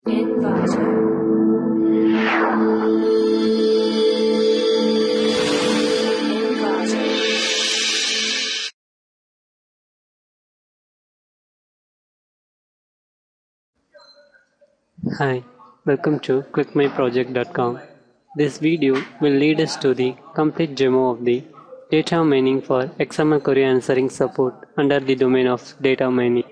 Inverter. Hi, welcome to clickmyproject.com. This video will lead us to the complete demo of the data mining for XML query answering support under the domain of data mining.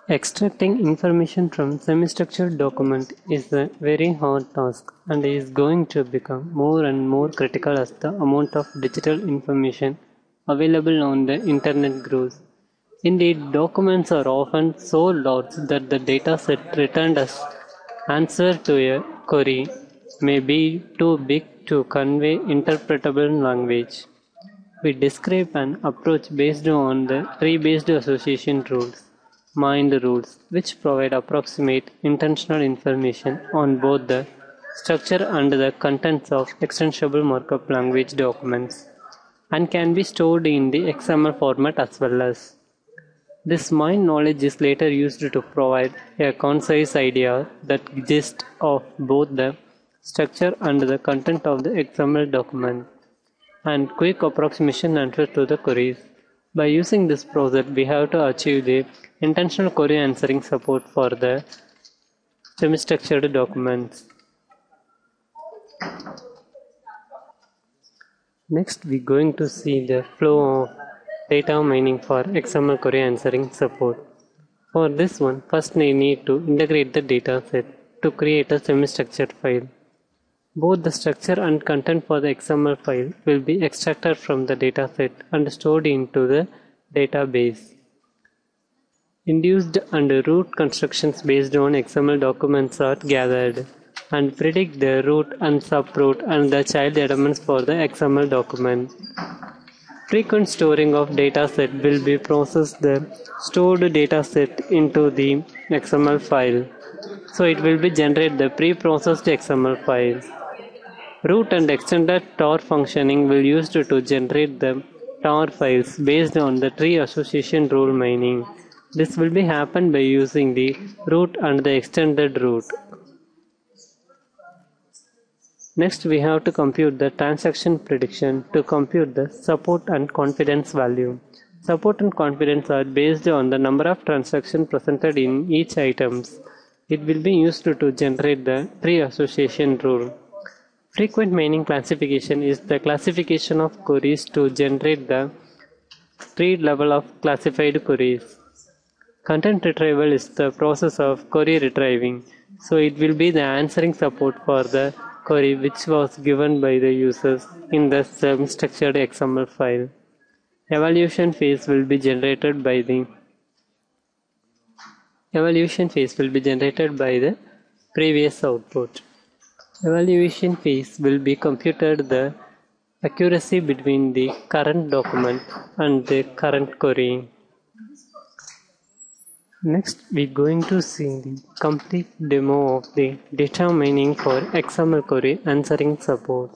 Extracting information from semi-structured document is a very hard task and is going to become more and more critical as the amount of digital information available on the internet grows. Indeed, documents are often so large that the dataset returned as answer to a query may be too big to convey interpretable language. We describe an approach based on the tree-based association rules, MIND rules, which provide approximate intentional information on both the structure and the contents of extensible markup language documents, and can be stored in the XML format as well as. This mind knowledge is later used to provide a concise idea that gist of both the structure and the content of the XML document, and quick approximation answer to the queries. By using this process, we have to achieve the intentional query answering support for the semi-structured documents. Next, we're going to see the flow of data mining for XML query answering support. For this one, first we need to integrate the dataset to create a semi-structured file. Both the structure and content for the XML file will be extracted from the dataset and stored into the database. Induced and root constructions based on XML documents are gathered and predict the root and subroot and the child elements for the XML document. Frequent storing of dataset will be processed the stored dataset into the XML file. So it will be generate the pre-processed XML file. Root and extended tar functioning will used to generate the tar files based on the tree association rule mining. This will be happen by using the root and the extended root. Next, we have to compute the transaction prediction to compute the support and confidence value. Support and confidence are based on the number of transactions presented in each items. It will be used to generate the tree association rule. Frequent mining classification is the classification of queries to generate the tree level of classified queries. Content retrieval is the process of query retrieving, so it will be the answering support for the query which was given by the users in the semi-structured XML file. Evaluation phase will be generated by the previous output. Evaluation phase will be computed the accuracy between the current document and the current query. Next, we're going to see the complete demo of the data mining for XML query answering support.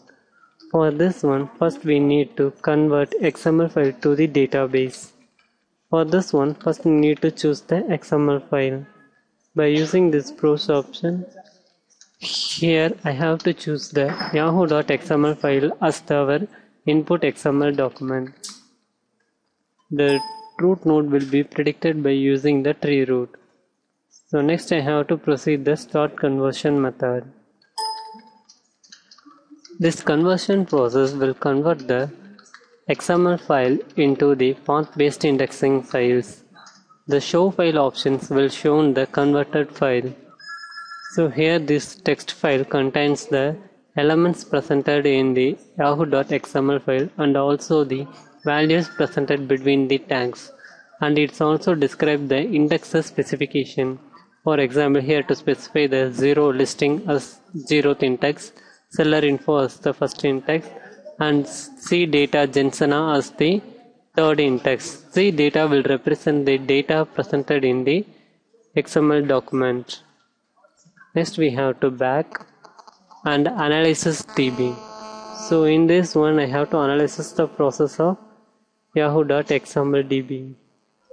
For this one, first we need to convert XML file to the database. For this one, first we need to choose the XML file. By using this browse option, here I have to choose the yahoo.xml file as our input XML document. The root node will be predicted by using the tree root. So next I have to proceed the start conversion method. This conversion process will convert the XML file into the path-based indexing files. The show file options will show the converted file. So here this text file contains the elements presented in the yahoo.xml file and also the values presented between the tags, and it's also described the indexes specification. For example, here to specify the 0 listing as 0th index, seller info as the first index, and C data Jensana as the third index. C data will represent the data presented in the XML document. Next we have to back and analysis DB. So in this one I have to analyze the process of yahoo.xml DB.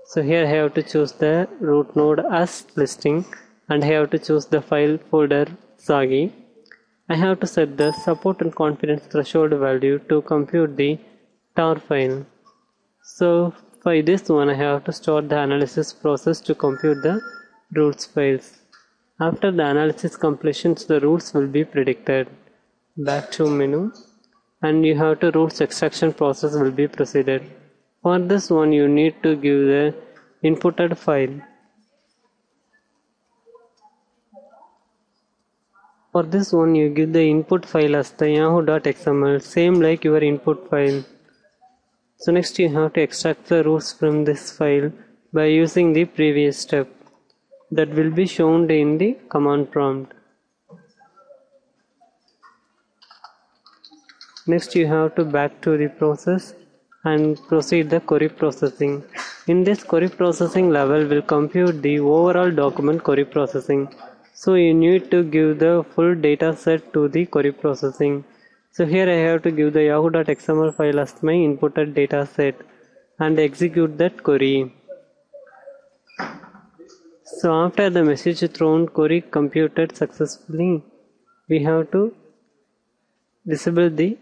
So here I have to choose the root node as listing and I have to choose the file folder Sagi. I have to set the support and confidence threshold value to compute the tar file. So for this one I have to start the analysis process to compute the rules files. After the analysis completion, the rules will be predicted. Back to menu, and you have to rules extraction process will be proceeded. For this one you need to give the inputted file. For this one you give the input file as the yahoo.xml, same like your input file. So next you have to extract the rules from this file by using the previous step that will be shown in the command prompt. Next you have to back to the process and proceed the query processing. In this query processing level will compute the overall document query processing. So you need to give the full data set to the query processing. So here I have to give the yahoo.xml file as my inputted data set and execute that query. So after the message thrown query computed successfully, we have to disable the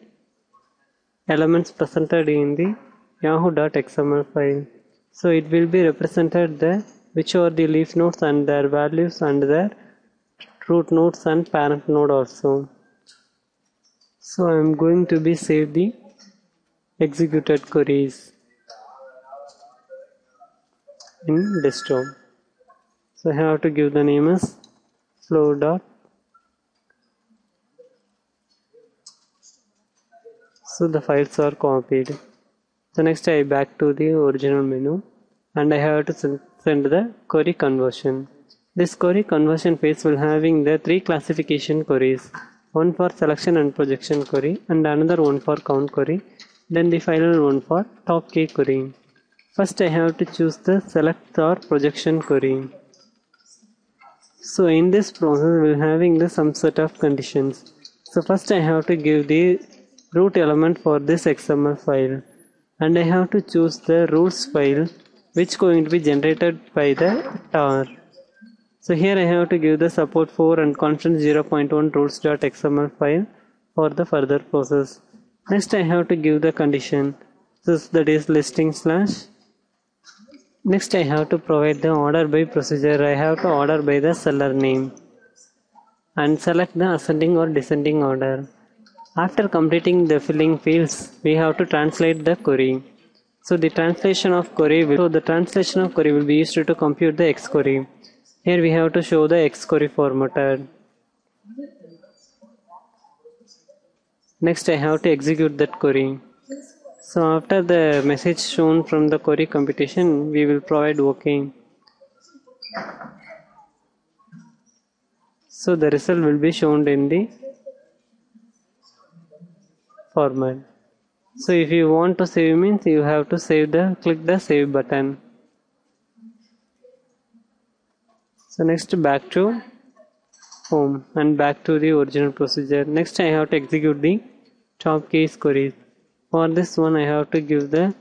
elements presented in the yahoo.xml file. So it will be represented the which are the leaf nodes and their values and their root nodes and parent node also. So I am going to be save the executed queries in desktop. So I have to give the name as flow dot. So the files are copied. So next I back to the original menu and I have to send the query conversion. This query conversion phase will having the 3 classification queries, one for selection and projection query and another one for count query, then the final one for top key query. First I have to choose the select or projection query. So in this process we will having the some set of conditions. So first I have to give the root element for this XML file and I have to choose the rules file which going to be generated by the tar. So here I have to give the support 4 and confidence 0.1 rules.xml file for the further process. Next I have to give the condition, that is listing slash. Next I have to provide the order by procedure. I have to order by the seller name and select the ascending or descending order. After completing the filling fields, we have to translate the query. So the translation of query will be used to compute the X query. Here we have to show the X query formatted. Next I have to execute that query. So after the message shown from the query computation, we will provide OK. So the result will be shown in the format. So if you want to save means you have to click the save button. So next back to home and back to the original procedure. Next I have to execute the top case queries. For this one I have to give the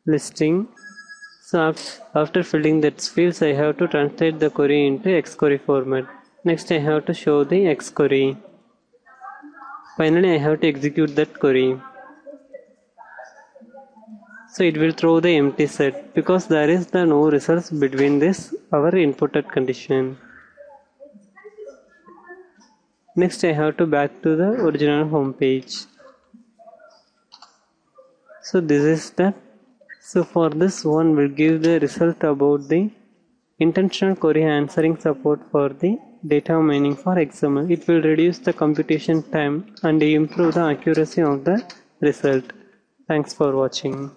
listing. So after filling that fields I have to translate the query into X query format. Next I have to show the X query. Finally I have to execute that query. So it will throw the empty set because there is no results between this our inputted condition. Next I have to back to the original home page. So this is that. So for this one will give the result about the intentional query answering support for the data mining for XML. It will reduce the computation time and improve the accuracy of the result. Thanks for watching.